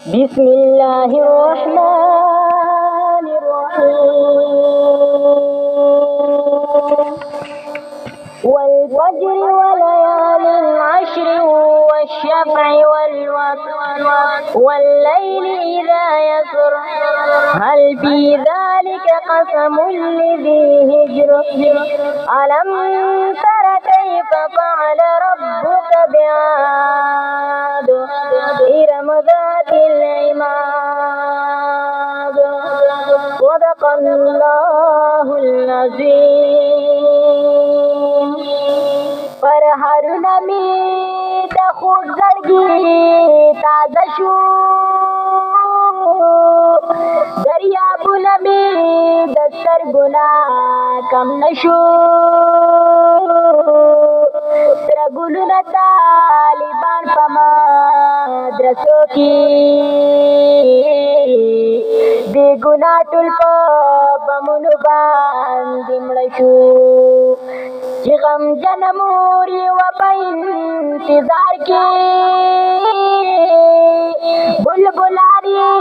بسم الله الرحمن الرحيم والفجر وليال عشر والشفع والوتر والليل إذا يسر هل في ذلك قسم لذي هجر ألم تر كيف فعل ربك بعاد إرم ذات العماد صدق الله العظيم پر هر نمی د خوږ زړګي تازه شو دریابونه مې د سترګو نه کم نشو سره ګلونه طالبان په مدرسو کې بې ګناه ټول په بمونو باندې مړه شو چې غمجن مور یې وه په انتظار کې بلبلان یې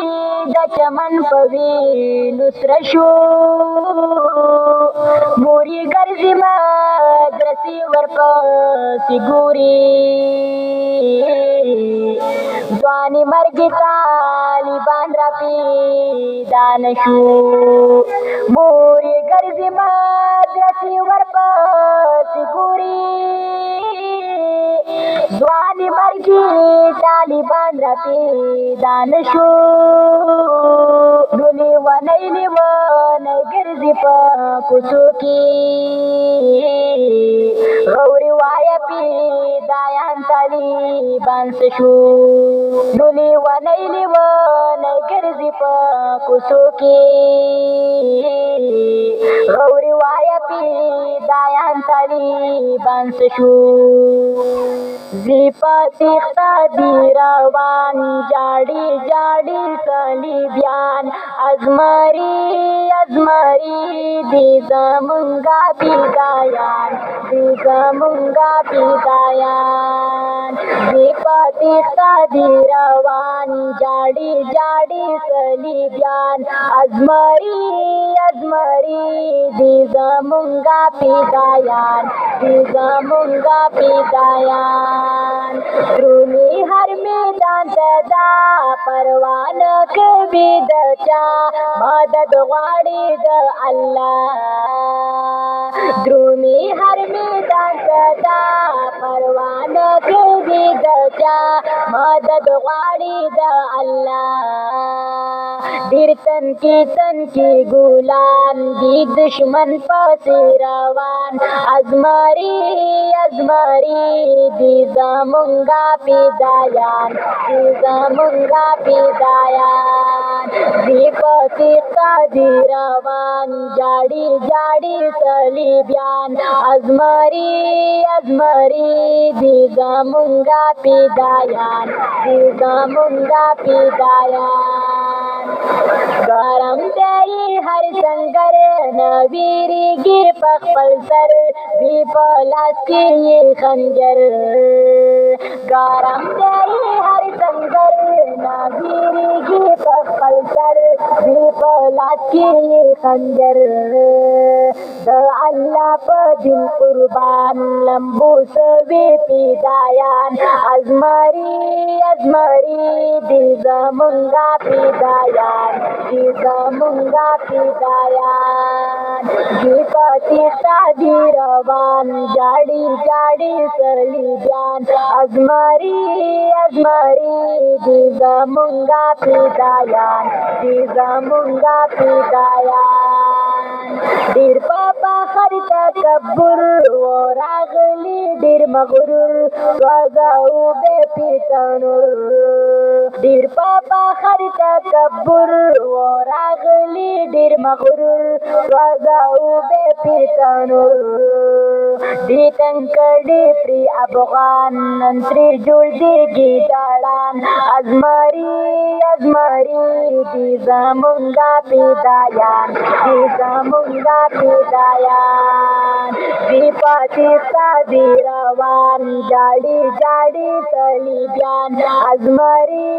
د چمن په وینو سره شو مور یې ګرځي مدرسې ورپسې ګوري ځواني مرګې طالبان را پیدا نه شو مور یې ګرځي مدرسې ورپسې ګوري ځواني مرګې طالبان را پیدا نه شو نو لیونی لیونی ګرځي په کوڅو کې غوري وایه پیدایان طالبان څه شو نو لیونی لیونی ګرځي په کوڅو کې غوري وایه پیدایان طالبان څه شو زی په تیښته دي روان جاړي جاړي صلیبیان ازمري ازمري دي زمونږه پیدایان دي زمونږه پیدایان زی په تیښته دي روان جاړي جاړي صلیبیان ازمري ازمري دي زمونږه پیدایان دي زمونږه پیدایان درومي هر میدان ته دا پروان کوي د چا مدد غواړي د الله درومي هر میدان ته دا پروان کوي د چا مدد غواړي د الله ډېر تنکي ګلان دي دشمن پسې روان ازمري ازمري دي زمونږه پیدایان دي زمونږه پیدایان دي په تیښته دي روان جاړي جاړي صلیبیان ازمري ازمري دي زمونږه پیدایان دي زمونږه پیدایان ګرم دی هر سنگر نه ویریږي په خپل سر وي په لاس کې یې خنجر ګرم دی هر سنگر نه ویریږي په خپل سر وي په لاس کې یې خنجر د الله په دین قربان لمبو سوي پیدایان ازمري ازمري دي زمونږه پیدایان دي زمونږه پیدایان دي په تیښته دي روان جاړي جاړي صلیبیان ازمري ازمري دي زمونږه پیدایان دي زمونږه پیدایان ډېر په فخر تکبر وراغلي ډېر مغرور وځاو بې پیتنور ډېر په فخر تکبر وراغلي ډېر مغرور وځاو بې پیتنور دې تنکړې پرې افغان نن ترې جوړ دې ګیدړان ازمري ازمري دي زمونږه فدایان دي زمونږه فدایان دی پاتې ستا دی روان جاړي جاړي صلیبیان ازمري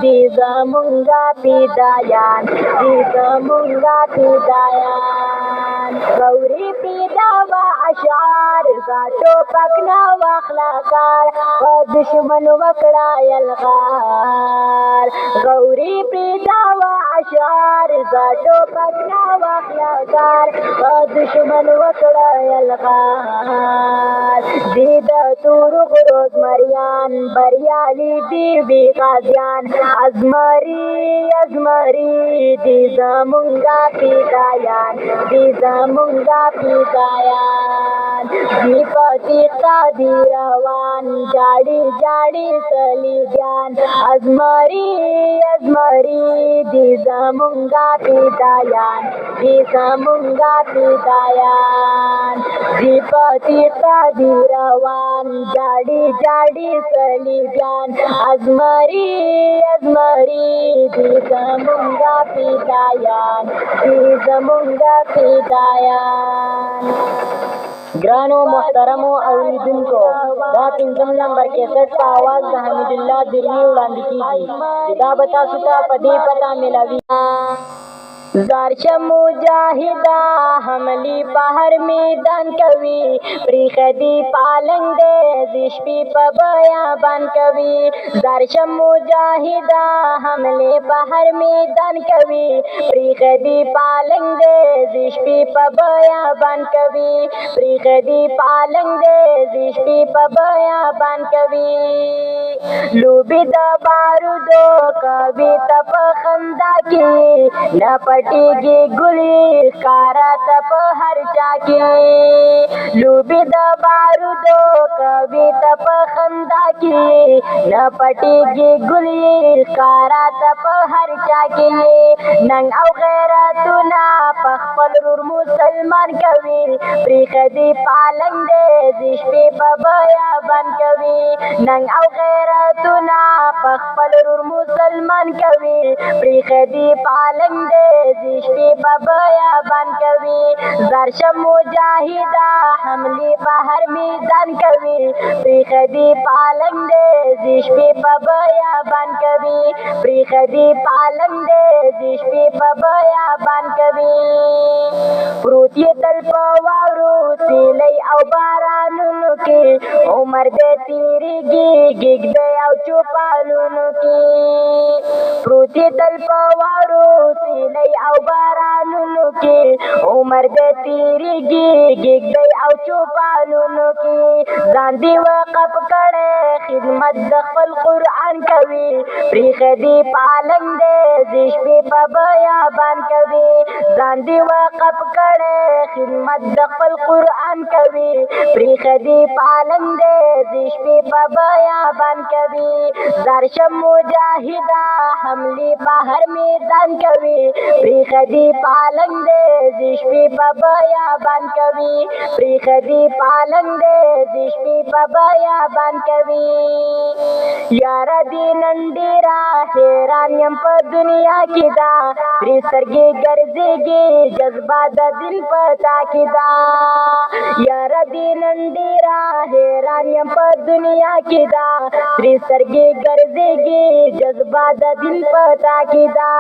دي زمونږه فدایان دي زمونږه فدایان غوري پیدا اشعار ذاتو پکنا واخلاقار و دشمن وکړه یلغار غوري پیدا اشعار ذاتو پکنا واخلاقار و دشمن وکړه یلغار دی د تور غروز مریان بریالي دی بی غازیان ازمري دی زمونږه فدایان دی زمونږه فدایان دی پتیختا دی روان جاړي جاړي صلیبیان ازمري دی زمونږه فدایان دی زمونږه فدایان دی پتیختا دی روان جاړي جاړي صلیبیان ازمري دی زمونږه فدایان دی زمونږه فدایان ګرانو محترمو اوریدونکو دا 5 نمبر کیسټ په आवाज د حمید الله درمی وړاندې کیږي دا به تاسو ته په دې پته ملاوي زارشم مجاهدا حملی په هر میدان کوي پریخدي پالنګ دې زشپی په بیابان کوي زارشم مجاهدا حملی په هر میدان کوي پریخدي پالنګ دې زشپی په بیابان کوي پریخدي پالنګ دې زشپی په بیابان کوي لوبي د بارودو کوي تپ خندا کې نه پټیږي ګلي ښکارا تپ هر چا کې لوبي د بارودو کوي تپ خندا کې نه پټیږي ګلي ښکارا تپ هر چا کې ننګ او غیرتونه په خپل رور مسلمان کوي پریخدي پالنګ دې زشپې په بیابان کوي ننګ او غیرتونه په خپل رور مسلمان کوي پریخدي پالنګ دې زشپې په بیابان کوي زارشم مجاهدا حملې په هر میدان کوي پریخدي پالنګ دې زشپې په بیابان کوي پریخدي پالنګ دې زشپې په بیابان کوي پروت یې تل په واورو سیلۍ او بارانونو کې عمر دې تیریږي ږیږدی او چوپالونو کې پروت یې تل په واورو سیلۍ او بارانونو کې عمر دې تیریږي ږیږدی او چوپالونو کې ځان دې وقف کړی خدمت د خپل قرآن کوي پریخدي پالنګ دې زشپې په بیابان کوي ځان دې وقف کړی خدمت د خپل قرآن کوي پریخدي پالنګ دې زشپې په بیابان کوي زارشم مجاهدا حملې په هر میدان کوي پریخدي پالنګ دې زشپې په بیابان کوي پریخدي پالنګ دې زشپې په بیابان کوي یاره دې نن ډېره حیران یم په دنیا کې دا پرې سترګې ګرځېږي جذبه د دین په تا کې دا یاره دې نن ډېره حیران یم په دنیا کې دا پرې سترګې ګرځېږي جذبه د دین په تا کې دا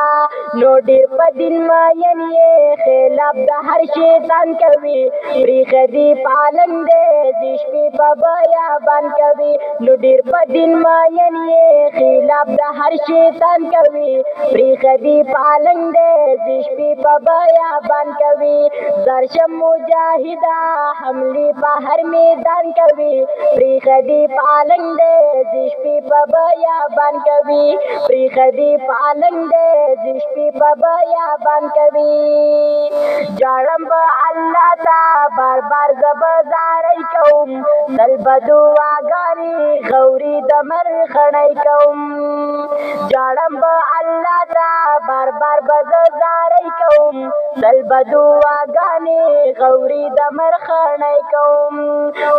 نو ډېر په دین مین یې خلاف د هر شیطان کوي پریخدي پالنګ دې زشپې په بیابان کوي نو ډېر په دین مین یې خلاف د هر شیطان کوي پریخدي پالنګ دې زشپې په بیابان کوي زارشم مجاهدا حملې په هر میدان کوي پریخدي پالنګ دې زشپې په بیابان کوي پریخدي پالنګ دې زشپې په بیابان کوي جاړم به الله ته بار بار زبه زارۍ کوم تل به دعاګانې غوري د مرخڼۍ کوم جاړم به الله ته بار بار به زه زارۍ کوم کوم تل به دعاګانې غوري د مرخڼۍ کوم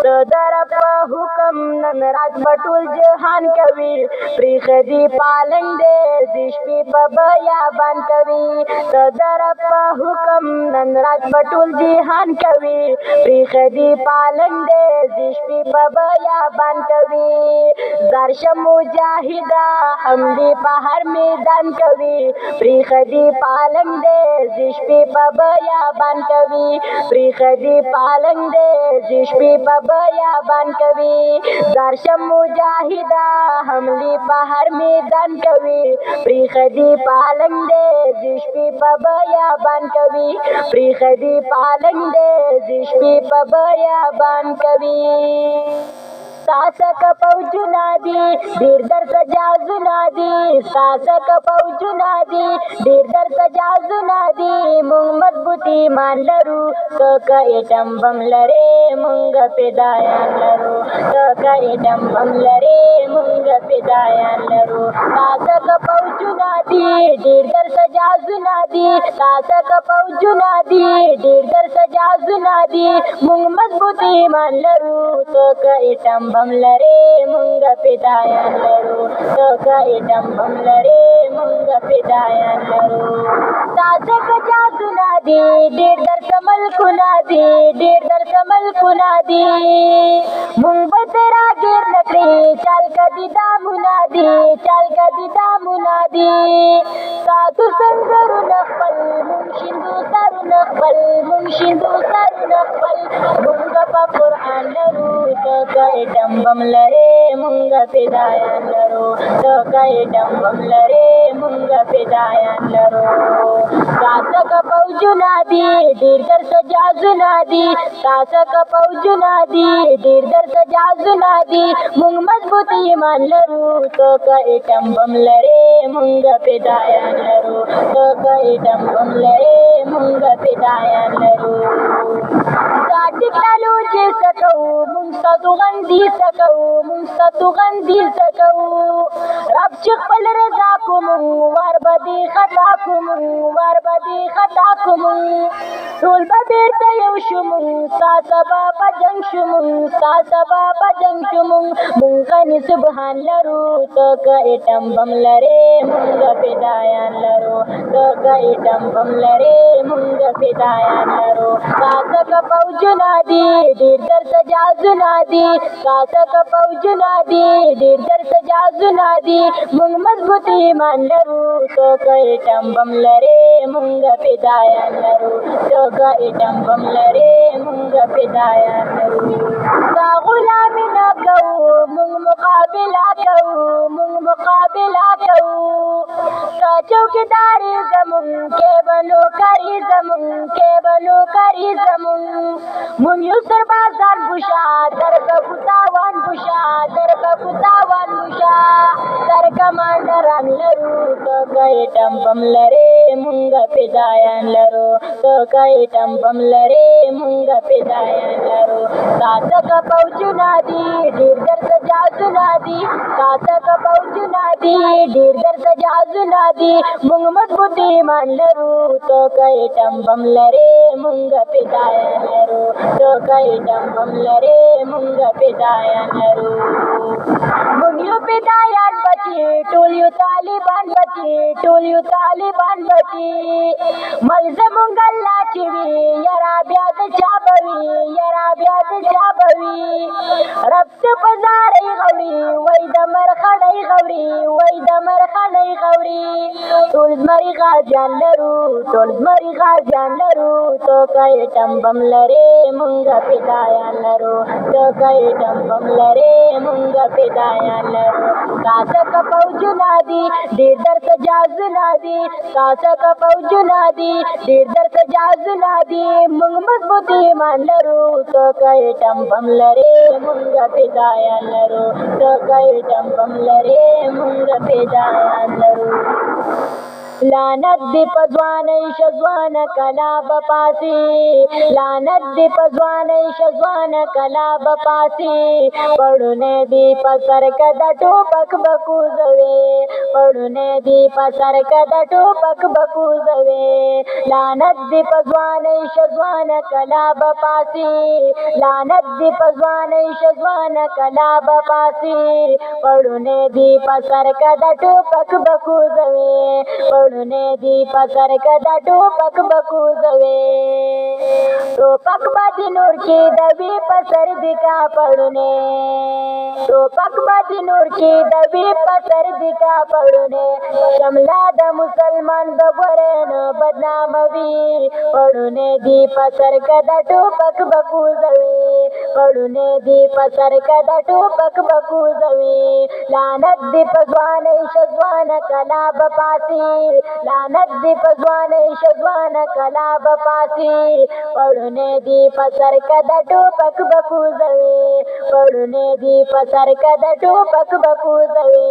د در په حکم نن رات به ټول جهان کوي پریښه دي پالنګ دی د شپې په بیابان کوي د در په حکم نن رات به ټول جهان کوي پریښه دي پالنګ دی د شپې په بیابان کوي زرشه مجاهده حملې په هر میدان کوي پریښه دي پالنګ دی د شپې په بیابان کوي پریښه دي پالنګ دی د شپې په بیابان کوي زرشه مجاهده حملې په هر میدان کوي پریښه دي پالنګ دی د شپې په بیابان کوي پریښه دي پالنګ دی د شپې په بیابان کوي ساسک فوجونه دي ډېر درته جازونه دي ساسک فوجونه دي ډېر درته جازونه دي مونږ مضبوط ایمان لرو که ایټم بم لرې مونږ فدایان لرو که ایټم بم لرې مونږ فدایان لرو ساسک فوجونه دي ډېر درته جازونه دي ساسک فوجونه دي ډېر درته جازونه دي مونږ مضبوط ایمان لرو که ایټم بم لرې مونږ فدایان لرو که ایټم بم لرې مونږ فدایان لرو ساسک جازونه دي ډېر درته ملکونه دي ډېر درته ملکونه دي مونږ به ترې راګیر نه کړې چل کدي دامونه دي چل کدي دامونه دي ساتو سنګرونه خپل مونږ شیندو سرونه خپل مونږ شیندو سرونه خپل مونږ په قرآن لرو که ایټم بم لرې مونږ فدایان لرو که ایټم بم لرې مونږ فدایان لرو ساسک فوجونه دي ډېر درته جازونه دي ساسک فوجونه دي ډېر درته جازونه دي مونږ مضبوط ایمان لرو که ایټم بم لرې مونږ فدایان لرو که ایټم بم لرې مونږ فدایان لرو دا ټکنالوژي څه کوو مونږ ستاسو غندي څه کوو مونږ ستاسو غندي څه کوو رب چې خپل رضا کو مونږ ور به دې خطا کو مونږ ور به دې خطا کو مونږ ټول به بېرته یو شو مونږ ستا سبا په جنګ شو مونږ ستا سبا په جنګ شو مونږ مونږ غني سبحان لرو ته که ایټم بم لرې مونږ فدایان لرو ته که ایټم بم لرې مونږ فدایان لرو ساسک فوجونه دي ډېر درته جازونه دي ساسک فوجونه دي ډېر درته جازونه دي مونږ مضبوط ایمان لرو ته که ایټم بم لرې مونږ فدایان لرو ته که ایټم بم لرې مونږ فدایان لرو دا غلامي نه کوو مونږ مقابله کوو مونږ مقابله کوو که چوکیداري زمونږ کې به نوکري زمونږ کې به نوکري زمونږ مونږ یو سربازان بوشه در به کوتاوان بوشه در به کوتاوان بوشه در کمانډران لرو ته که ایټم بم لرې مونږ فدایان لرو ته که ایټم بم لرې مونږ فدایان لرو ساسک فوجونه دي ډېر درته جازونه دي ساسک فوجونه دي ډېر درته جازونه دي مونږ مضبوط ایمان لرو ته که ایټم بم لرې مونږ فدایان لرو ته که ایټم بم لرې مونږ فدایان لرو مونږ یو فدایان بچي ټول یو طالبان بچي ټول یو طالبان بچي مل زمونږ الله چې وي یاره بیا د چا به وي یاره بیا د چا به وي رب ته په زارۍ غوړي وای د مرخڼۍ غوړي وای د مرخڼۍ غوړي ټول زمري غازیان لرو ټول زمري غازیان لرو ته که ایټم بم لرې مونږ فدایان لرو ته که ایټم بم لرې مونږ فدایان لرو ساسک فوجونه دي ډېر درته جازونه دي ساسک فوجونه دي ډېر درته جازونه دي مونږ مضبوط ایمان لرو ته که ایټم بم لرې مونږ فدایان لرو ته که ایټم بم لرې مونږ فدایان لرو لعنت دی په ځوانۍ شه ځوانه کلا به پاسې لعنت دی په ځوانۍ شه ځوانه کلا به پاسې پړونی دی په سر که د ټوپک به کوزوې پړونی دی په سر که د ټوپک به کوزوې لعنت دی په ځوانۍ شه ځوانه کلا به پاسې لعنت دی په ځوانۍ شه ځوانه کلا به پاسې پړونی دی په سر که د ټوپک به کوزوې پړونی دی په سر که د ټوپک به کوزوې ټوپک به د نور کېدوي په سر د کا پړونی ټوپک به د نور کېدوي په سر د کا پړونی شمله د مسلمان د ګورې نه بدناموي پړونی دی په سر که د ټوپک به کوزوي پړونی دی په سر که د ټوپک به کوزوي لعنت دی په ځوانۍ شه ځوانه کلا به پاسې لعنت دی په ځوانۍ شه ځوانه کلا به پاسې پړونی دی په سر که د ټوپک به کوزوي پړونی دی په سر که د ټوپک به کوزوي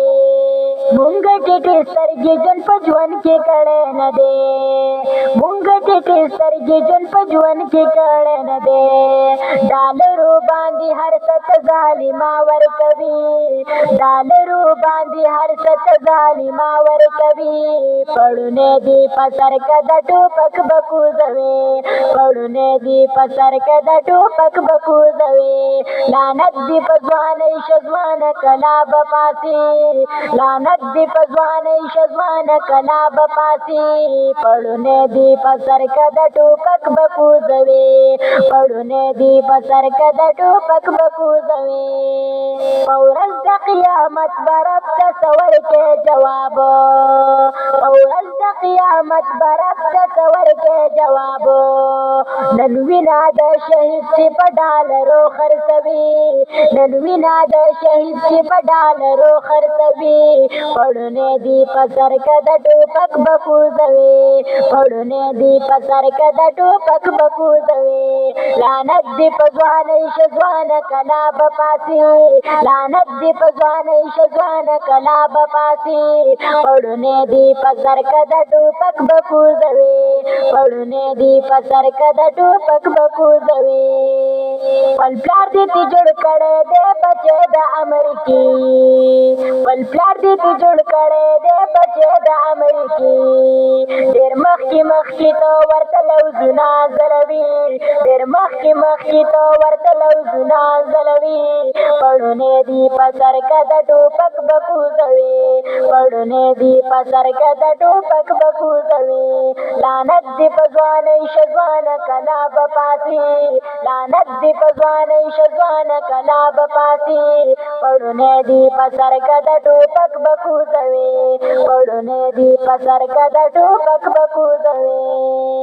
مونږ ټیټې سترګې جون په ژوند کې کړی نه دی مونږ ټیټې سترګې جون په ژوند کې کړی نه دی ډالرو باندې هر څه ته ظالما ورکوي ډالرو باندې هر څه ته ظالما ورکوي پړونی دی په سر که د ټوپک به کوزوي پړونی دی په سر که د ټوپک به کوزوي لعنت دی په ځوانۍ شه ځوانه کلا به پاسې لعنت دی په ځوانۍ شه ځوانه کلا به پاسې پړونی دی په سر که د ټوپک به کوزوي پړونی دی په سر که د ټوپک به کوزوي په ورځ د قیامت به رب ته څه ورکې جواب په ورځ د قیامت به رب ته څه ورکې جواب نن وینا د شهید چې په ډالرو خرڅوي نن وینا د شهید چې په ډالرو خرڅوي پړونی دی په سر که د ټوپک به کوزوي پړونی دی په سر که د ټوپک به کوزوي لعنت دی په ځوانۍ شه ځوانه کلا به پاسې لعنت دی په ځوانۍ شه ځوانه کلا به پاسې پړونی دی په سر که د ټوپک به کوزوي پړونی دی په سر که د ټوپک به کوزوي خپل پلار دې ته جوړ کړی دی بچی د امریکې خپل پلار دې ته جوړ کړی دی بچی د امریکې ډېر مخکې مخکې ته ورته لوزونه ځلوي ډېر مخکې مخکې ته ورته لوزونه ځلوي پړونی دی په سر که د ټوپک به کوزوي پړونی دی په سر که د ټوپک به کوزوي لعنت دی په ځوانۍ شه ځوانه کلا به پاسې لعنت دی په ځوانۍ شه ځوانه کلا به پاسې پړونی دی په سر که د ټوپک به کوزوي پړونی دی په سر که د ټوپک به کوزوي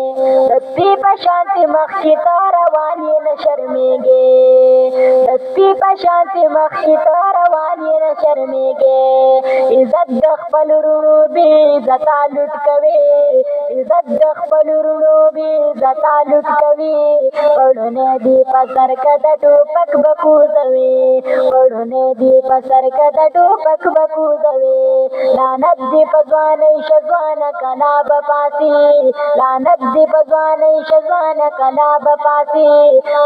د سپي په شانتې مخکې ته روان یې نه شرمېږې د سپي په شانتې مخکې ته روان یې نه شرمېږې عزت د خپل وروڼو بې عزته لوټ کوي عزت د خپل وروڼو بې عزته لوټ کوي پړونی دی په سر که د ټوپک به کوزوي پړونی دی په سر که د ټوپک به کوزوي لعنت دی په ځوانۍ شه ځوانه کلا به پاسې لعنت دی په ځوانۍ شه ځوانه کلا به پاسې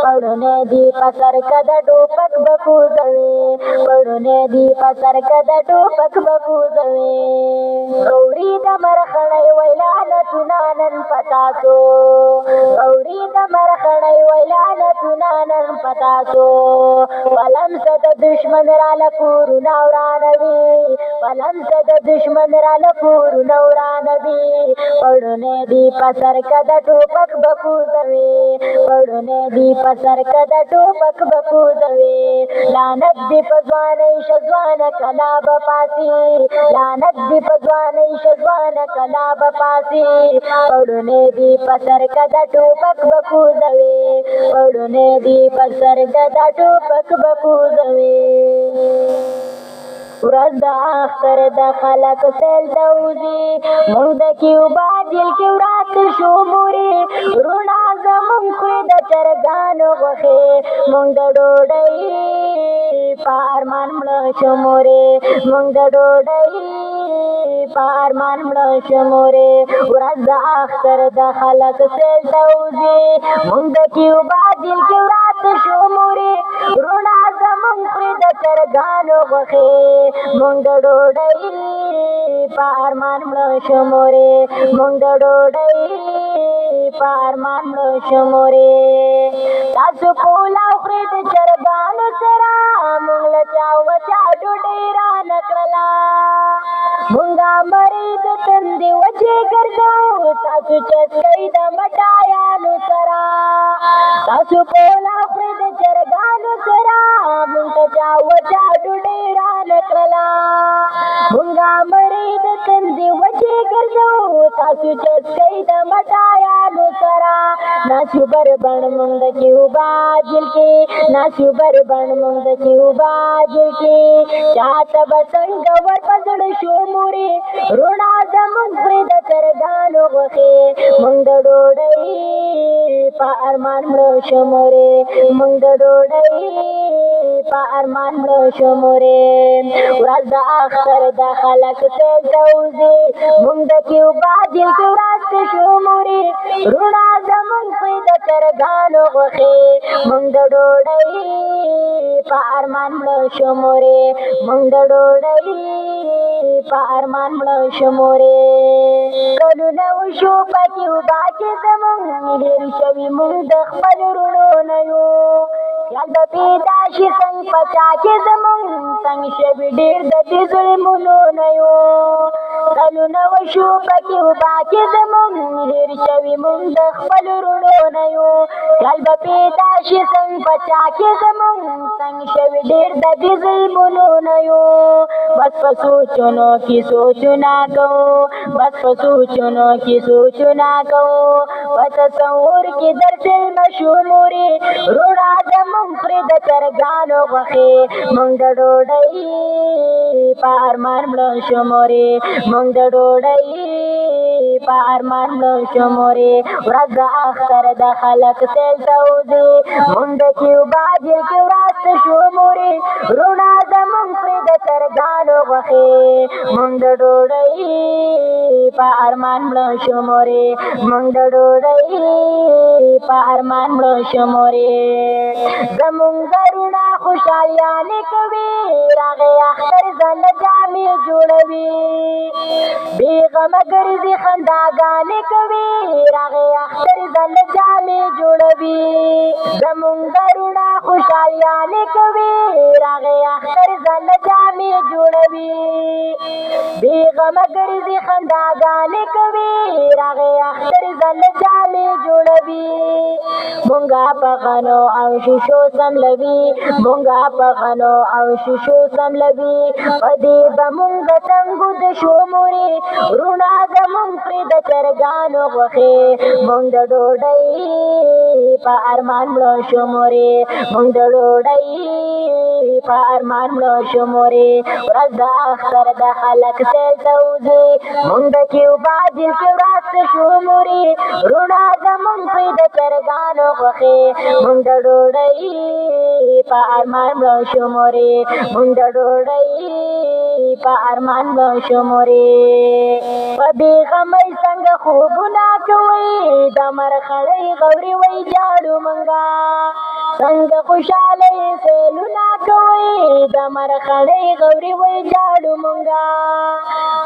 پړونی دی په سر که د ټوپک به کوزوي پړونی دی په سر که د ټوپک به کوزوي غوري د مرخڼۍ وی لعنتونه نن په تاسو غوري د مرخڼۍ وی لعنتونه نن په تاسو پلمسه د دشمن راله کورونه ورانوي پلمسه د دشمن راله کورونه ورانوي پړونی دی په سر که د ټوپک به کوزوي پړونی دی په سر که د ټوپک به کوزوي لعنت دی په ځوانۍ شه ځوانه کلا به پاسې لعنت دی په ځوانۍ شه ځوانه کلا به پاسې پړونی دی په سر که د ټوپک به کوزوي پړونی دی په سر که د ټوپک به کوزوي ورځ د اختر د خلک سیل ته وځي موږ د کیوبا جیل کې ورات شو مورې روڼا زموږ خوی د چرګانو غوښې موږ د ډوډۍ په ارمان مړه شو مورې موږ د ډوډۍ په ارمان مړه شو مورې ورځ د اختر د خلک سیل ته وځي مونږ د کیوبا دل کې ورته شو مورې روڼا زمونږ پرې د چرګانو غوښې مونږ د ډوډۍ په ارمان مړه شو مورې مونږ د ډوډۍ په ارمان مړه شو مورې تاسو پولاو خورئ د چرګانو سره مونږ له چا وچا ډوډۍ رانه کړله مونږه مرۍ د تندې وچې ګرځو تاسو چسکئ د مټایانو سره تاسو پولاو خورئ د چرګانو سره مونږ ته چا وچا ډوډۍ رانه کړله مونږه مرۍ د تندې وچې ګرځو تاسو چسکئ د مټایانو سره ناسیو بربند مونږ د کیوبا جیل کې ناسیو بربند مونږ د کیوبا جیل کې چاته به څنګه ورپزړه شو مورې روڼا زمونږ پرې د چرګانو غوښې مونږ د ډوډۍ په ارمان مړه شو مورې مونږ د ډوډۍ په ارمان مړه شو مورې ورځ د اختر د خلک سیل ته وځي مونږ د کیوبا جیل کې وراسته شو مورې روڼا زمونږ پرې د چرګانو غوښې مونږ د ډوډۍ په ارمان مړه شو مورې مونږ د ډوډۍ په ارمان مړه شو مورې کلونه وشو په کیوبا کې زمونږ هېر شوي مونږ د خپل وروڼو نه یو خیال به پیدا شي څنګ په چا کې زمونږ تنګ شوي ډېر د دې ظلمونو نه یو کلونه وشو په کیوبا کې زمونږ هېر شوي مونږ د خپل وروڼو نه یو خیال به پیدا شي څنګ په چا کې زمونږ تنګ شوي ډېر د دې ظلمونو نه یو بس په سوچونو کې سوچونه کوو بس په سوچونو کې سوچونه کوو په تصور کې در ظلمه شو مورې روڼا زمونږ پرې د چرګانو غوښې مونږ د ډوډۍ په ارمان مړه شو مورې مونږ د ډوډۍ په ارمان مړه شو مورې ورځ د اختر د خلک سیل ته وځي مونږ د کیوبا جیل کې وراسته شو مورې روڼا زمونږ پرې د چرګانو غوښې مونږ د ډوډۍ په ارمان مړه شو مورې مونږ د ډوډۍ په ارمان مړه شو مورې زمونږ روڼا خوشحالیانې کوي راغی اختر ځان له جامې جوړوي بې غمه ګرځي خنداګانې کوي راغی اختر ځان له جامې جوړوي زمونږ روڼا خوشحالیانې کوي راغی اختر ځان له جامې جوړوي بې غمه ګرځي خنداګانې کوي راغی اختر ځان له جامې جوړوي مونږه په غنو او شیشو سملوي مونږه په غنو او شیشو سملوي په دې به مونږ څنګه د شو مورې روڼا زمونږ پرې د چرګانو غوښې مونږ د ډوډۍ په ارمان مړه شو مورې مونږ د ډوډۍ په ارمان مړه شو مورې ورځ د اختر د خلک سیل ته وځي مونږ د کیوبا جیل کې وراسته شو مورې روڼا زمونږ پرې د چرګانو غوښې مونږ د ډوډۍ په ارمان مړه شو مورې مونږ د ډوډۍ په ارمان مړه شو مورې په بې غمۍ څنګه خوبونه کوئ د مرخړۍ غوري وی جاړو مونږه څنګه خوشحالۍ سیلونه کوئ د مرخړۍ غوري وی جاړو مونږه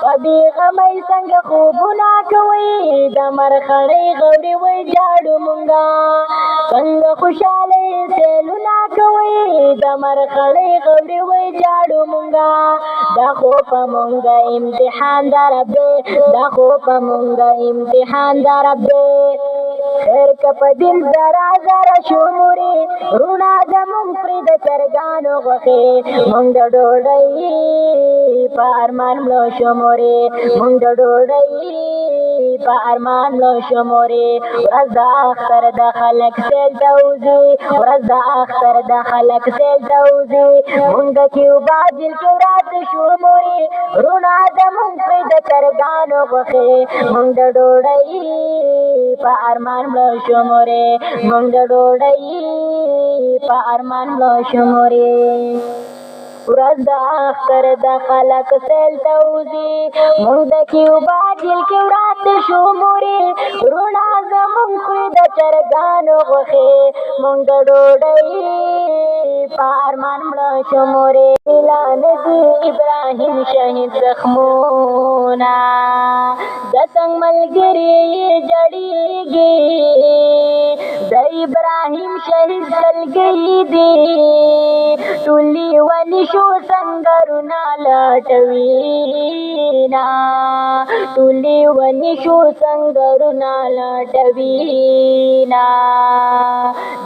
په بې غمۍ څنګه خوبونه کوئ د مرخړۍ غوري وی جاړو مونږه څنګه خوشحالۍ سیلونه کوئ د مرخړۍ غوري وی جاړو مونږه دا خو په مونږه امتحان د رب دی دا خو په مونږه امتحان د رب دی خیر که په دل زره زره شو مورې روڼا زمونږ پرې د چرګانو غوښې مونږ د ډوډۍ په ارمان مړه شو مورې مونږ د ډوډۍ په ارمان مړه شو مورې ورځ د اختر د خلک سیل ته وځي ورځ د اختر د خلک سیل ته وځي مونږ د کیوبا جیل کې وراسته شو مورې روڼا زمونږ پرې د چرګانو غوښې مونږ د ډوډۍ په ارمان مړه شو مورې مونږ د ډوډۍ په ارمان مړه شو مورې ورځ د اختر د خلق سیل توزي مونږ د کیوبا جیل کې وراته شو مورې روڼا زمونږ خوري د چرګانو غوښې مونږ د ډوډۍ په ارمان مړه شو مورې اعلان دي ابراهیم شهید زخمونه د څنګ ملګري جړېږي د ابراهیم شهید سلګۍ دي ټولي ونی شو سنگرونه لټوینا ټولي ونی شو سنگرونه لټوینا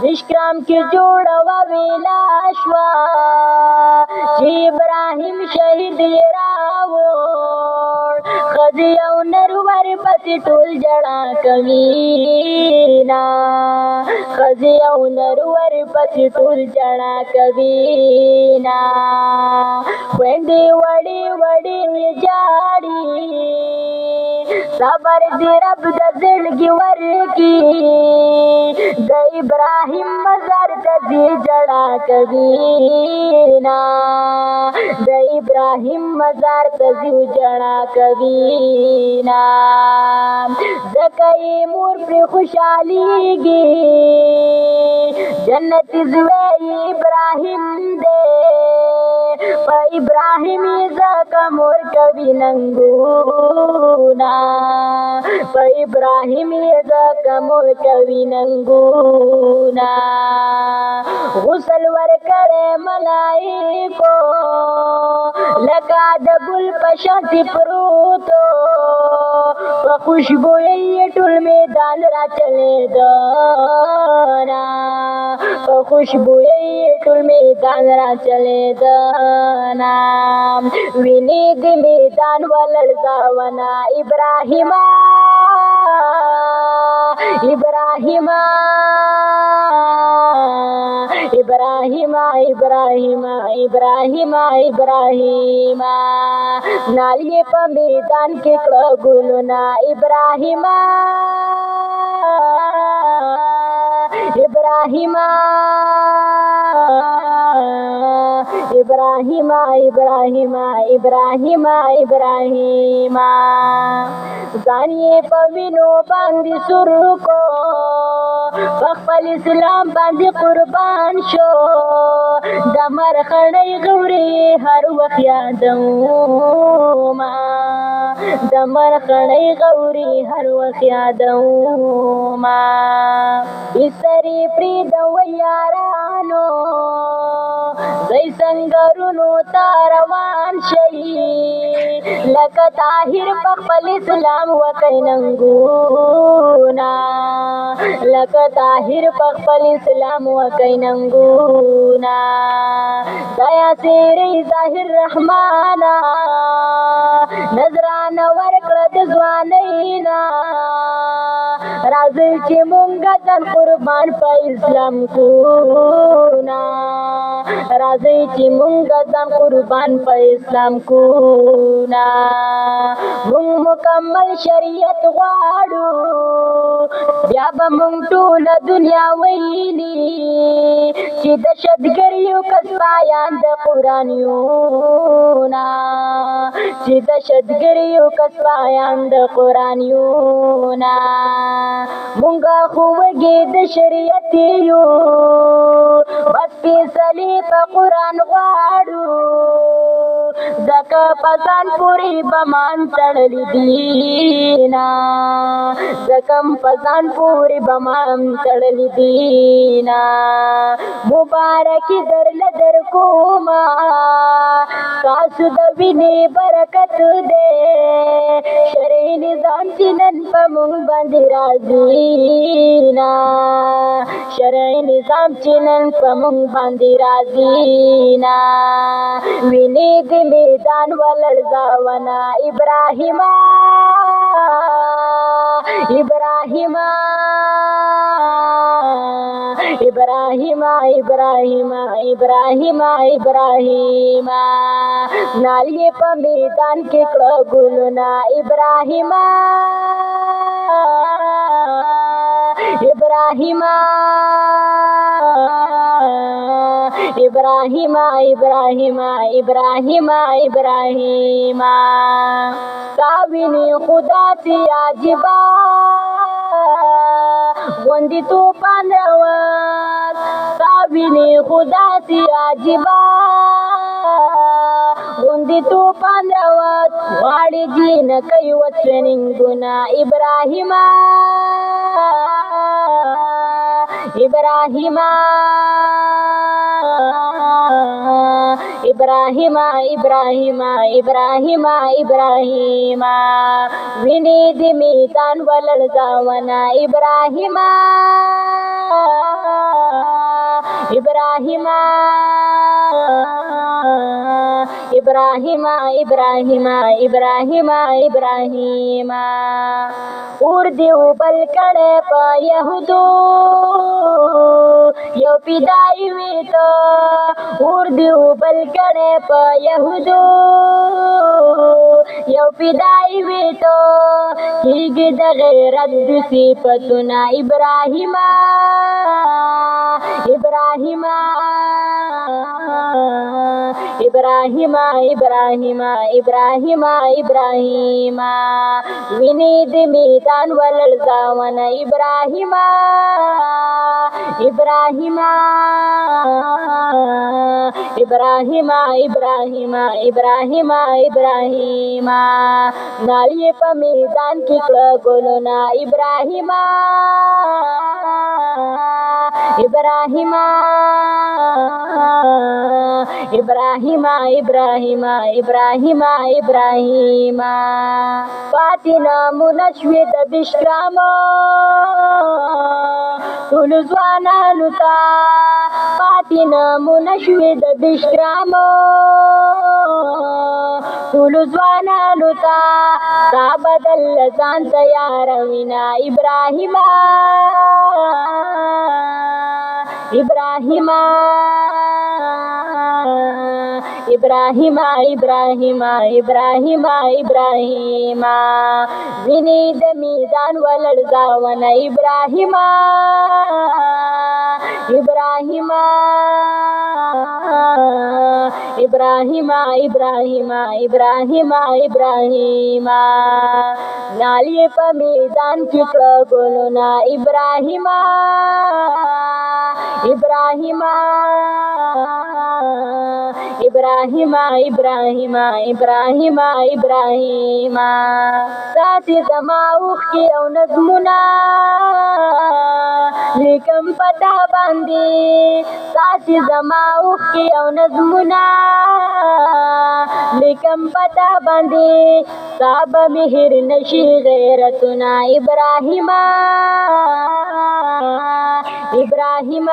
دشکرام کې جوړه ویلا شوا چې ابراهیم شهید راوړ خدای او نرور پسې ټول جړا کوینا خدای او نرور پسې ټول جړا کوینا خويندې وړي وړي جاړي صبر دې رب د زړګي ورکی د ابراهیم مزار ته دې جړا کوینا د ابراهیم مزار ته دې جړا کوینا زکای مور پر خوشاليږي جنت زوی ابراهیم دې په ابراهیم زکه مور کوي ننګونا په ابراهیم زکه مور کوي ننګونا غسل ورکړې ملائکو لکه د ګل په شانتي پروتو په خوشبوئی ټول میدان را چلېده په خوشبوئی ټول میدان را چلېده ویني د میدان ولړزاونه ابراهیمه ابراهیمه ابراهیمه ابراهیمه ابراهیمه ابراهیمه نالیه په میدان کې کړه ګلونه ابراهیمه ابراهیمه ابراهیمه ابراهیمه ابراهیمه ابراهیمه ځان یې په وینو باندې سور کو په خپل اسلام باندې قربان شو د مرخړۍ غوري هر وخت یادومه د مرخړۍ غوري هر وخت یادومه بسترې پرېږده یارانو زی سنگرونو تا روان شي لکه طاهر په خپل اسلام وکړي ننګونا لکه طاهر په خپل اسلام وکړي ننګونا دیا سیری ظاهر رحمانا نظرانه ورکړه د ځوانینا راځي چې مونږ ځان قربان په اسلام کونا راځي چې مونږ ځان قربان په اسلام کونا مونږ مکمل شریعت غواړو بیا به مونږ ټوله دنیا ویلي چې دهشتګریو کسبایان د قرآن یونا چې دهشتګریو کسبایان د قرآن یونا مونږه خو وږي د شریعت یو بس فیصلې په قرآن غواړو ځکه په ځان پورې بمان تړلي دینا ځکه په ځان پورې بمان تړلي دینا مبارکي درله در کومه تاسو د وینې برکت دی شرعي نظام چې نن په مونږ باندې راځي نا شرعي نظام چې نن په مونږ باندې راځي نا وینې د میدان ولړزاونه ابراهیمه ابراهیمه ابراهیمه ابراهیمه ابراهیمه ابراهیمه نالیه په میدان کې کړه ګلونه ابراهیمه ابراهیمه إبراهيم إبراهيم إبراهيم إبراهيم تاویني خدا تی عجبا غوندي توفان روات تاویني خدا تی عجبا غوندي توفان روات غاړي جین کوي وسننګنا إبراهيم إبراهيم إبراهيم إبراهيم إبراهيم إبراهيم ویني دې میدان ولړزاونا إبراهيم إبراهيم إبراهيم إبراهيم إبراهيم إبراهيم اور دیو بل کړه په يهودو یو پیدای وی ته اور دیو بل کړه په يهودو یو پیدای وی ته کیږي د غیرت د صفاتنا إبراهيم إبراهيم إبراهيم إبراهيم إبراهيم إبراهيم ویني دې میدان ولړزاونا إبراهيم إبراهيم إبراهيم إبراهيم إبراهيم إبراهيم نالی په میدان کې کړه ګلونه إبراهيم إبراهيم إبراهيم إبراهيم إبراهيم إبراهيم فاتنا منشوي د بشکرامو ټول ځوانانو ته فاتنا منشوي د بشکرامو ټول ځوانانو ته تا بدل ځان تیاروینا إبراهيم إبراهيم إبراهيم إبراهيم إبراهيم إبراهيم ویني د میدان ولړزاونا إبراهيم إبراهيم إبراهيم إبراهيم إبراهيم إبراهيم نالی په میدان کې کړه ګلونه إبراهيم إبراهيم إبراهيم إبراهيم إبراهيم إبراهيم ساتي زما اوښکې او نظمونه لیکم پتا باندې ساتي زما اوښکې او نظمونه لیکم پتا باندې صاحب مهر نشي غیرتنا إبراهيم إبراهيم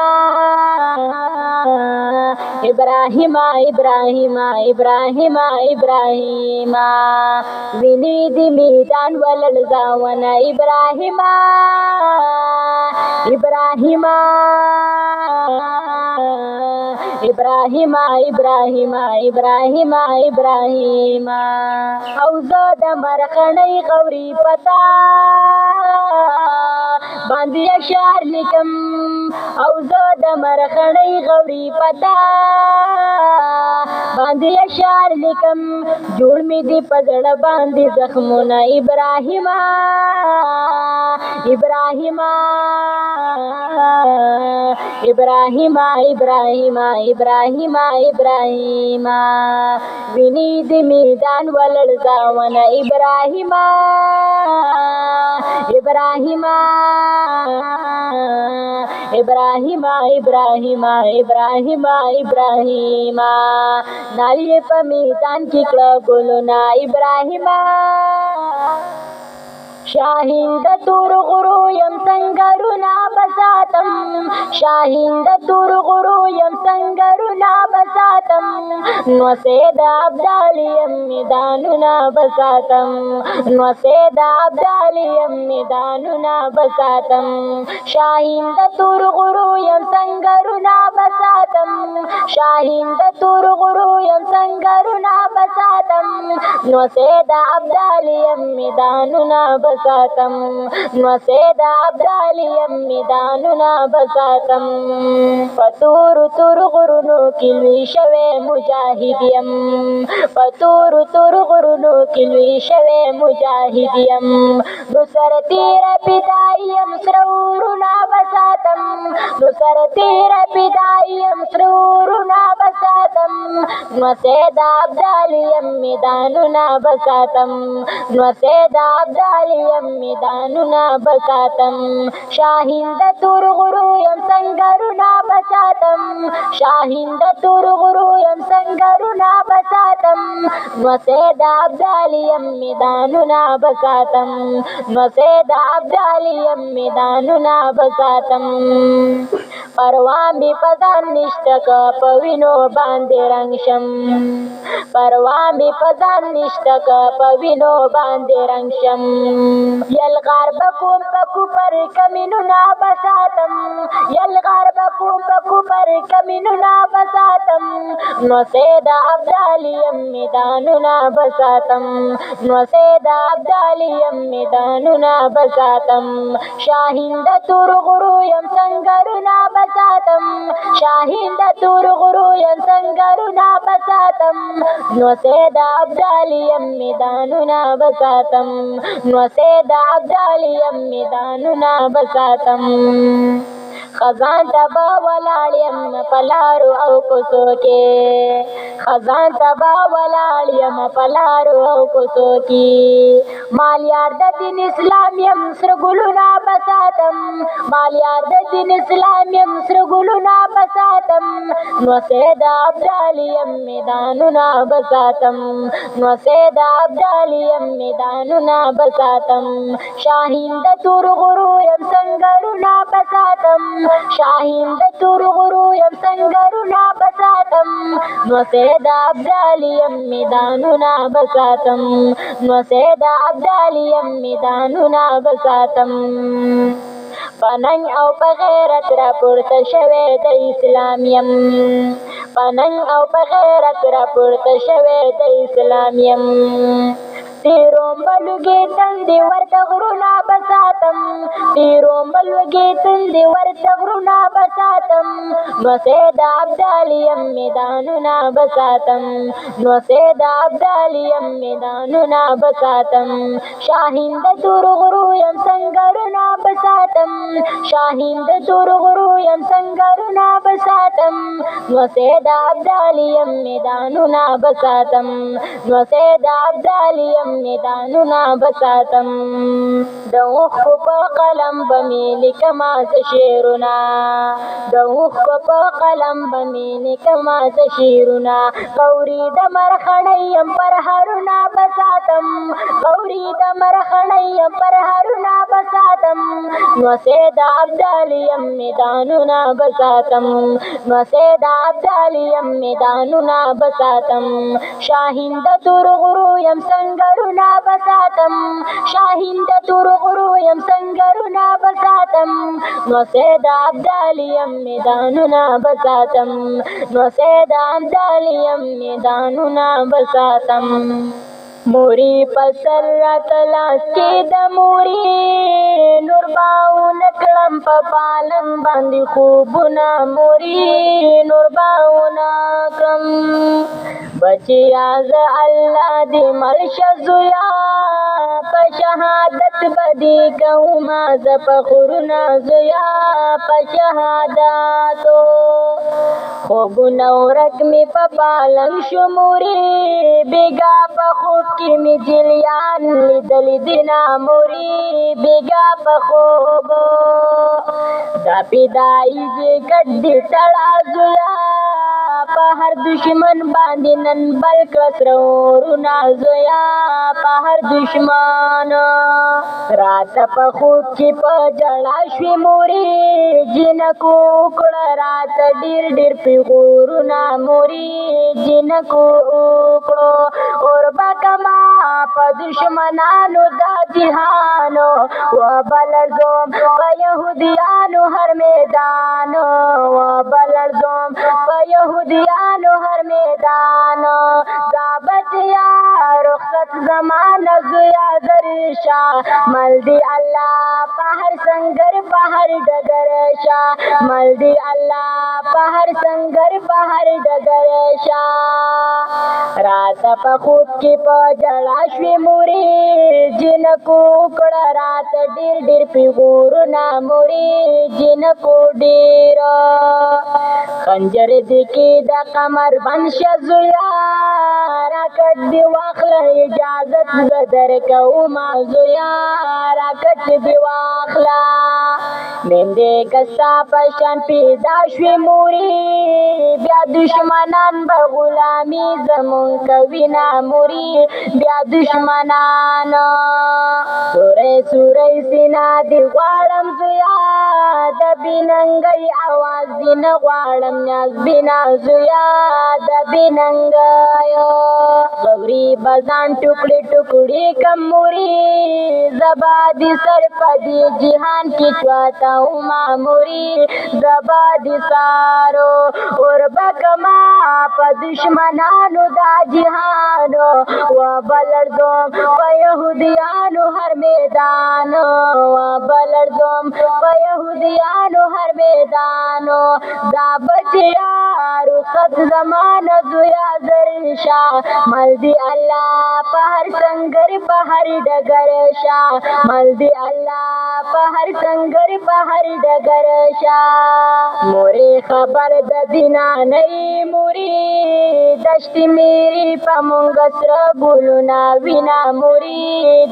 إبراهيم إبراهيم إبراهيم إبراهيم ویني دې میدان ولړزاونا إبراهيم إبراهيم إبراهيم إبراهيم إبراهيم إبراهيم او زه د مرخنۍ غوري پتا باندې اشعار لیکم او زه د مرخنۍ غوري پتا باندې اشعار لیکم جوړ مې دې په زړه باندې زخمونه إبراهيم إبراهيم إبراهيم إبراهيم إبراهيم إبراهيم ویني دې میدان ولړزاونا إبراهيم إبراهيم إبراهيم إبراهيم إبراهيم إبراهيم نالی په میدان کې کړه ګلونه إبراهيم شاهین د تور غرو یم سنگرونه بساتم شاهین د تور غرو یم سنگرونه بساتم نو سید ابدال یم میدانونه بساتم نو سید ابدال یم میدانونه بساتم شاهین د تور غرو یم سنگرونه بساتم شاهین د تور غرو یم سنگرونه بساتم نو سید ابدالي یم میدانونه بساتم نو سید ابدالي یم میدانونه بساتم په تورو غرونو کې لوی شوی مجاهد یم په تورو غرونو کې لوی شوی مجاهد یم نو سر تیر پیدای یم سره ورونه بساتم نو سر تیر پیدای یم سره ورونه بساتم نو سید ابدالي یم میدانونه بساتم نو سید ابدالي یم میدانونه بساتم شاهین د تور غرو یم سنگرونه بساتم شاهین د تور غرو یم سنگرونه بساتم نو سید ابدالي یم میدانونه بساتم نو سید ابدالي یم میدانونه بساتم پروا می پزان نشته که په وینو باندې رنګ شم پروا می پزان نشته که په وینو باندې رنګ شم یلغار بکوم پکو پر کمینونه بساتم یلغار بکوم پکو پر کمینونه بساتم نو سید ابدالي یم میدانونه بساتم نو سید ابدالي یم میدانونه بساتم شاهین د تور غرو یم سنگرونه بساتم شاهین د تور غرو یم سنگرونه بساتم نو سید ابدالي یم میدانونه بساتم نو سید ابدالي یم میدانونه بساتم خزان تبا ولاړ یم په لارو او کوڅو کې خزان تبا ولاړ یم په لارو او کوڅو کې مالیار د دین اسلام یم سره ګلونه بساتم مالیار د دین اسلام یم سره ګلونه بساتم نو سید ابدالي یم میدانونه بساتم نو سید ابدالي یم میدانونه بساتم شاهین د تور غرو یم سنگرونه بساتم شاهین د تور غرو یم سنگرونه بساتم نو سید ابدالي یم میدانونه بساتم نو سید ابدالي یم میدانونه بساتم پننګ او په غیرت را پورته شوی د اسلام یم پننګ او په غیرت را پورته شوی د اسلام یم تیروم بلوګي تندې ورته غرونه بساتم تیروم بلوګي تندې ورته غرونه بساتم نو سید ابدالي یم میدانونه بساتم نو سید ابدالي یم میدانونه بساتم شاهین د تور غرو یم سنگرونه بساتم شاهین د تور غرو یم سنگرونه بساتم نو سید ابدالي یم میدانونه بساتم نو سید ابدالي یم میدانونه بساتم د اوښکو په قلم به مې لیکمه زه شعرونه د اوښکو په قلم به مې لیکمه زه شعرونه غوري د مرخڼۍ یم پر هرونه بساتم غوري د مرخڼۍ یم پر هرونه بساتم نو سید ابدالي یم میدانونه بساتم نو سید ابدالي یم میدانونه بساتم شاهین د تور غرو یم سنگرونه بساتم شاهین د تور غرو یم سنگرونه بساتم نو سید ابدالي یم میدانونه بساتم نو سید ابدالي یم میدانونه بساتم موری پسر راتلاس کې د موري نور باونه کړم په پالن باندې خوبونه موري نور باونه کړم بچیا زه الله دې مرشه زویا په شهادت بدی کوما زه په غرونه زویا په شهادتو خوبونه ورک می په پالنګ شو موري بیګا په خوب کې می جلیان لیدلې دینا موري بیګا په خوب دا پیدای دې ګډې تړا زویا په هر دشمن باندې نن بل کسرورونه زویا په هر دشمن رات په خوب کې په جړا شوې موري جنکو کړه رات ډیر ډیر پیغورونه موري جنکو کړو اور بکما په دشمنانو د جهانو و بلرزوم په يهوديانو هر میدان و بلرزوم یهودیانو هر میدان ضابط یا رخصت زمان زویا زرشا مل دی الله په هر سنگر په هر ډګر شا مل دی الله په هر سنگر په هر ډګر شا رات په خوب کې په جړا شوې مورې جنکو کړه رات ډېر ډېر پیغورونه مورې جنکو ډېر خنجر دې کې د قمر بند شه زویا راکټ دې واخله اجازت زه درکومه زویا راکټ دې واخله میندې که ستا په شان پیدا شوې مورې بیا دشمنان به غلامي زمونږ کوینه مورې بیا دشمنان سوری سوری سینا دې غواړم زویا د بېننګۍ اواز دې نه غواړم نیازبینه زویا د بېننګیو غوري به ځان ټوکړې ټوکړې کم مورې زبا دې سر په دې جهان کې چوتومه مورې زبا دې سارو اور به کما په دشمنانو دا جهان و بلرزم په یهودیانو هر میدان و بلرزم په یهودیانو هر میدان دا بچیا رخصت زمان زویا زرشا مل دی الله په هر سنگر په هر ډګر شا مل دی الله په هر سنگر په هر ډګر شا مورې خبر د دینا نه مورې دشتي میری په مونږ سره ګلونه وینا مورې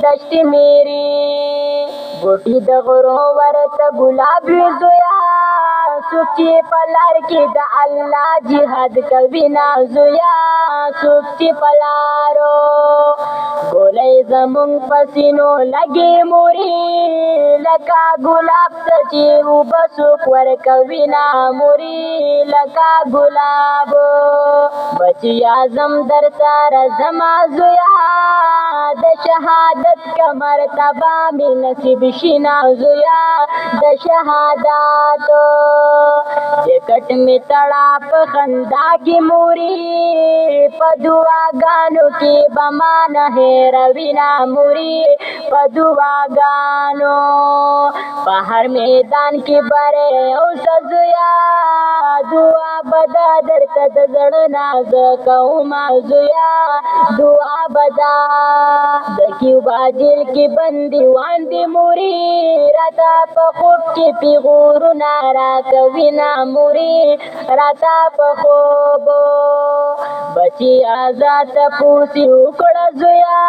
دشتي میری ګوټي د غرو ورته ګلاب زویا څوک چې په لار کې د الله جهاد کوي نا زویا څوک چې په لارو ګولۍ زمونږ په سینو لګي مورې لکه ګلاب ته چې اوبه څوک ورکوي نا مورې لکه ګلاب بچي اعظم در سره زما زویا د شهادت کا مرتبه می نصیب شي نا زویا د شهادت جکټ می تړه په خندا کې موري په دعاګانو کې بما نه هېروي نا موري په دعاګانو په هر میدان کې بره اوس زویا دعا بدا درته د زړه ناز کومه زویا دعا بدا د کیوبا جیل کې بندیوان دي موري راته په خوب کې پیغورونه راکوي نا موري راته په خوب بچي آزاد تپوسي وکړه زویا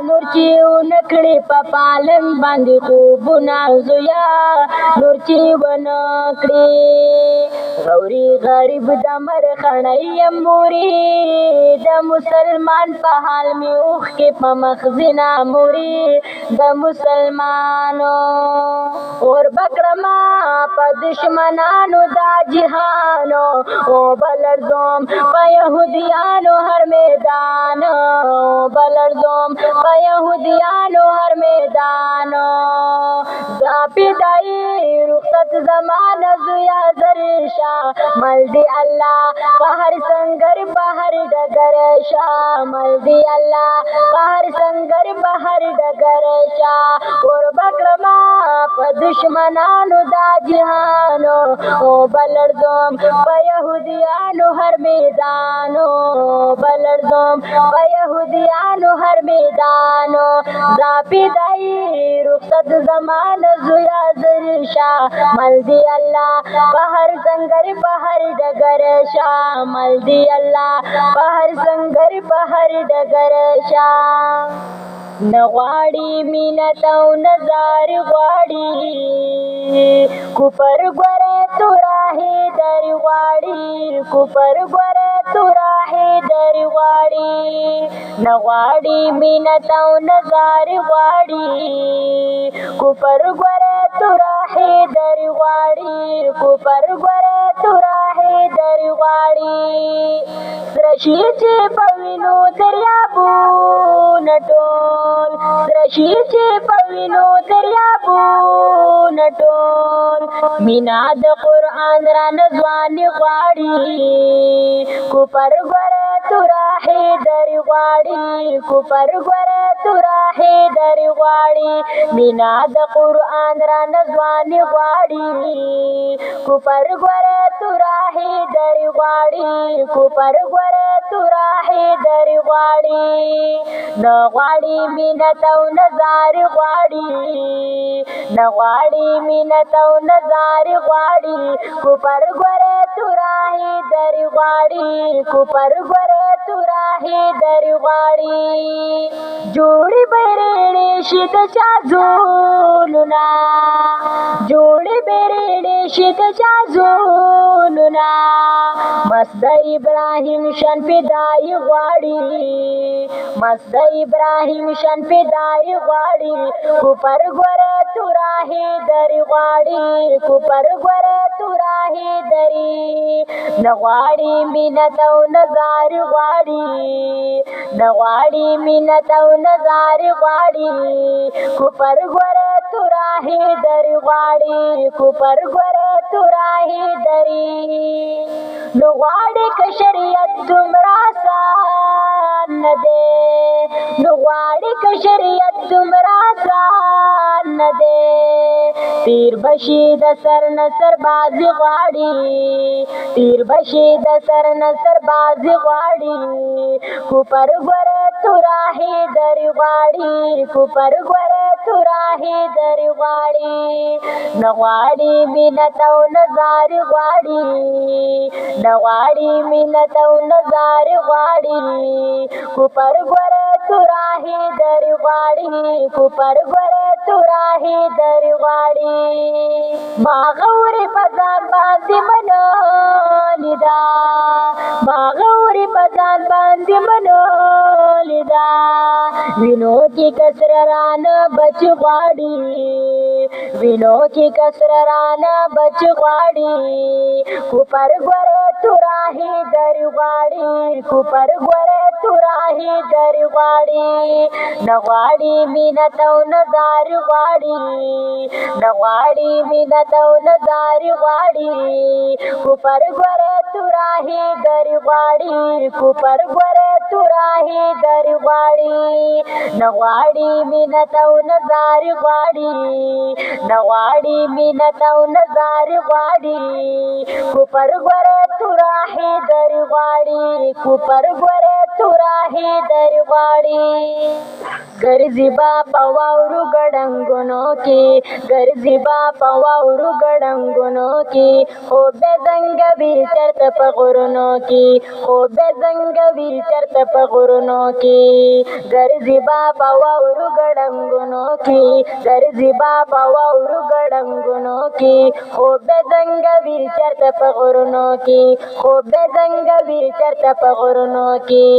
نور چې ونکړې په پالنګ باندې خوبونه زویا نور چې ونکړې غوري غریب د مرخڼۍ یم موري د مسلمان په حال مې اوښکې په مخزنه موري د مسلمانو اور بکړما په دشمنانو دا جهانو او بلرزم په یهودیانو هر میدان بلرزم په یهودیانو هر میدان زه پیدایي رخصت زمان زویا زرشا مل دی الله په هر سنگر په هر ډګر شا مل دی الله په هر سنگر په هر ډګر شا اور بکړما په دشمنانو دا جهانو او بلرزم په یهودیانو هر میدانو بلرزم په یهودیانو هر میدانو زه پیدایي رخصت زمان زویا زرشا مل دی الله په هر سنگر په هر ډګر شا مل دی الله په هر سنگر په هر ډګر شا نغواړي مینت او نظر غواړي کوپر ګوره توراهي در غواړي کوپر ګوره توراهي در غواړي نغواړي مینت او نظر غواړي کوپر ګوره تراهي دري غواړي کوپر ګوره تراهي دري غواړي سره شي چې په وینو دریابونه ټول سره شي چې په وینو دریابونه ټول مینا د قرآن رانه ځواني غواړي کوپر ګوره تراهي دري غواړي کوپر ګوره تراهي دري غواړي مینا د قرآن رانه ځواني غواړي کوپر ګوره تراهي دري غواړي کوپر ګوره تراهي دري غواړي نه غواړي مینت او نظار غواړي نه غواړي مینت او نظار غواړي کوپر ګوره تراهي دري غواړي کوپر ګوره تراهي دري غواړي جوړي بیرېړې شي د چا زولونه جوړي بیرېړې شي د چا زولونه مست د ابراهیم شان فدای غواړي مست د ابراهیم شان فدای غواړي کوپر ګوره تراهي دري غواړي کوپر ګوره تراهي دري نه غواړي مینت او نظار غواړي نه غواړي مینت او نظار غواړي کوپر ګوره تراهي دري غواړي کوپر ګوره تراهي دري نو غواړي که شریعت دومره آسان نه دی نو غواړي که شریعت دومره آسان نه دی تیر بشي د سر نصر بازي غواړي تیر بشي د سر نصر بازي غواړي کوپر ګوره تراهي دري غواړي کوپر ګوره تراهي دري غواړي نه غواړي مینت او نظار غواړي نه غواړي مینت او نظار غواړي کوپر ګوره تراهي دري غواړي کوپر ګوره تراهي دري غواړي ما غوري په ځان باندې منلې ده ما غوري په ځان باندې منلې ده وینو کې کسر رانه بچ غواړي وینو کې کسر رانه بچ غواړي کوپر ګوره تراهي دري غواړي کوپر ګوره تراهي دري غواړي نه غواړي مینت او نظار غواړي نه غواړي مینت او نظار غواړي کوپر ګوره تراهي دري غواړي کوپر ګوره تراهي دري غواړي نه غواړي مینت او نظار غواړي نه غواړي مینت او نظار غواړي کوپر ګوره تراهي دري غواړي کوپر ګوره تراهي دري غواړي ګرځي با په واورو ګړنګونو کې ګرځي با په واورو ګړنګونو کې خوب زنګوي چرته په غرونو کې خوب زنګوي چرته په غرونو کې ګرځي با په واورو ګړنګونو کې ګرځي با په واورو ګړنګونو کې خوب زنګوي چرته په غرونو کې خوب زنګوي چرته په غرونو کې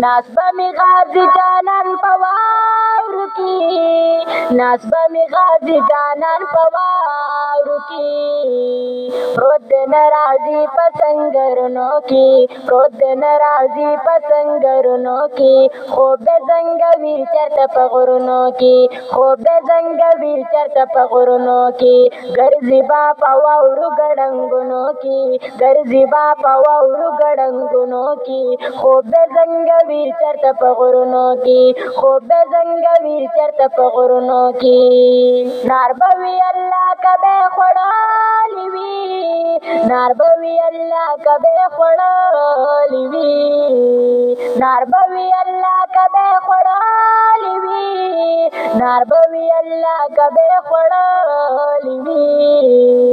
ناس به مې غازي جانان په واورو کې ناس به مې غازي جانان په واورو کې پروت د ناراضي په سنګرونو کې پروت د ناراضي په سنګرونو کې خوب زنګوي چرته په غرونو کې خوب زنګوي چرته په غرونو کې ګرځي با په واورو ګړنګونو کې ګرځي با په واورو ګړنګونو کې خوب زنګوي چرته په غرونو کې خوب زنګوي چرته په غرونو کې نار به وي الله کبه خوړلې وي نار به وي الله کبه خوړلې وي نار به وي الله کبه خوړلې وي نار به وي الله کبه خوړلې وي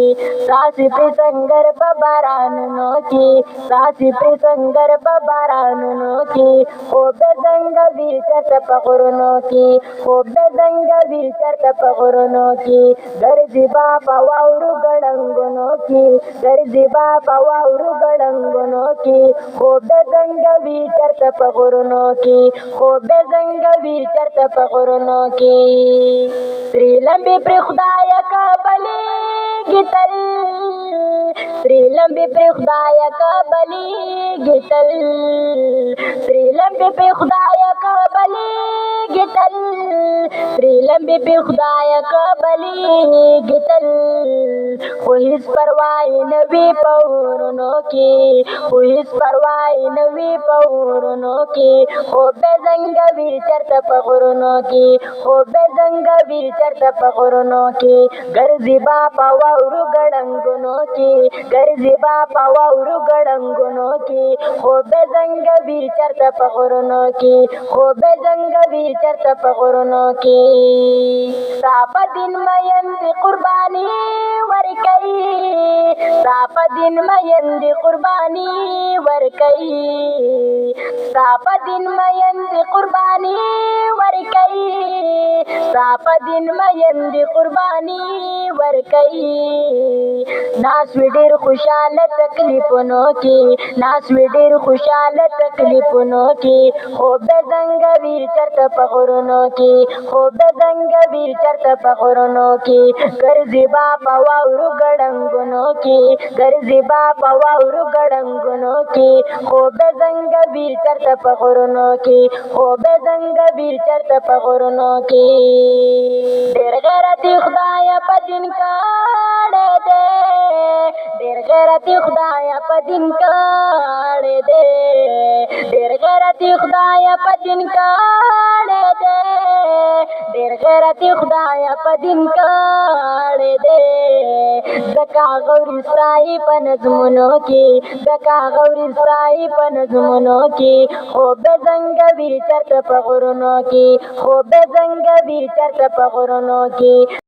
ساسي په سنگر په بارانونو کې ساسي په سنگر په بارانونو کې خوب زنګوي چرته په غرونو کې خوب زنګوي چرته په غرونو کې ګرځي با په واورو ګړنګونو کې ګرځي با په واورو ګړنګونو کې خوب زنګوي چرته په غرونو کې خوب زنګوي چرته په غرونو کې سری لمبي پر خدای کبلی گتل سری لمبي پر خدای کبلی گتل سری لمبي پر خدای کبلی گتل سری لمبي پر خدای کبلی گتل خو هیڅ پروا نه وی پورونو کې خو هیڅ پروا نه وی پورونو کې خو به زنګوي چرته په غرونو کې خو به زنګوي چرته په غرونو کې ګرځي با په واورو ګړنګونو کې ګرځي با په واورو ګړنګونو کې خو به زنګوي چرته په غرونو کې خو به زنګوي چرته په غرونو کې ستا په دین مین دي قرباني ورکوي ستا په دین مین دي قرباني ورکوي ستا په دین مین دي قرباني ورکوي ستا په دین مین دي قرباني ورکوي ناس وی ډېر خوشاله تکلیفونو کې ناس وی ډېر خوشاله تکلیفونو کې خو به زنګوي چرته په غرونو کې خو به زنګوي چرته په غرونو کې ګرځي با په واورو ګړنګونو کې ګرځي با په واورو ګړنګونو کې خو به زنګوي چرته په غرونو کې خو به زنګوي چرته په غرونو کې ډېر غیرتي خدای په دین کاړه دې ډېر غیرتي خدای په دین کاړه دې ډېر غیرتي خدای په دین کاړه دې ډېر غیرتي خدای په دین کاړه دې زکا غوري سای په نظمونو کې زکا غوري سای په نظمونو کې خو به زنګوي چرته په غرونو کې خو به زنګوي چرته په غرونو کې